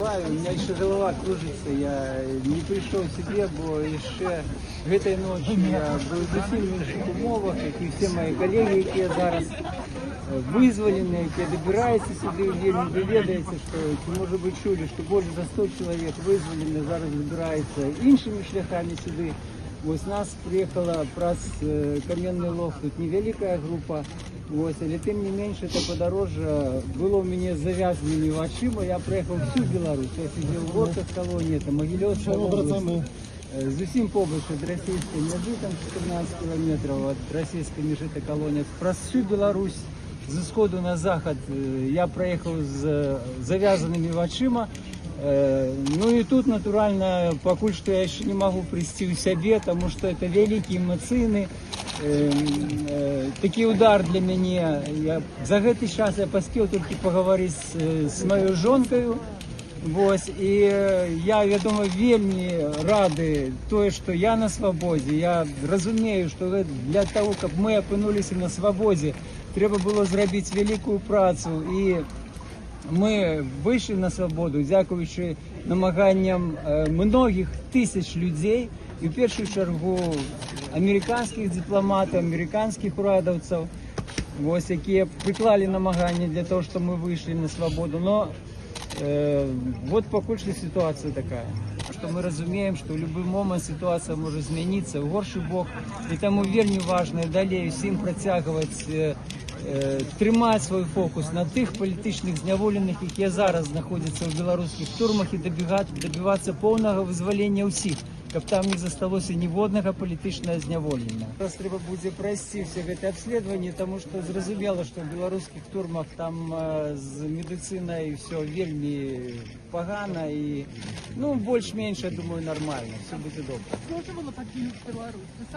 переживаю, у меня еще голова кружится, я не пришел в себе, бо еще этой ночью я был зовсім в інших умовах, як і всі мої колеги, які зараз визволені, які добираються сюди, вільно довідається, що, чи може ви чули, що більше за 100 чоловік визволені, зараз добираються іншими шляхами сюди. Ось нас приехала праз Каменный Лог, тут невеликая группа, ось, але тим не менше, это подорожжя было у меня с завязанными очима, я проехал всю Беларусь, я сидел в Горках колонии, это Могилевская область, зовсім побольше от российской межи, там 14 километров от российской межи, это колония, про всю Беларусь, з сходу на заход я проехал с завязанными очима. Ну и тут, натурально, покуль что я еще не могу прийти в себе, потому что это великие эмоцийны, такий удар для меня. За этот час я поспел только поговорить с моей жонкою. Ось, і я думаю, вельми рады той, что я на свободе. Я розумію, що для того, щоб ми опинулися на свободі, треба було зробити велику працю. І ми вийшли на свободу, дякуючи намаганням многих тисяч людей, і в першу чергу американських дипломатів, американських урадовців, ось, які приклали намагання для того, щоб ми вийшли на свободу. Но вот поки що ситуація така, що ми розуміємо, що в будь-який момент ситуація може змінитися в горший бок, і тому вельми важливо далі всім протягувати, тримати свій фокус на тих політичних зневолених, які зараз знаходяться в білоруських тюрмах, і добиватися повного визволення усіх, щоб там не залишилося ні одного політичного зневолення. Зараз треба буде провести все це обслідування, тому що зрозуміло, що в білоруських тюрмах там з медициною все вельми погано, і ну, більш-менш, я думаю, нормально, все буде добре. Може було покинути Білорусь?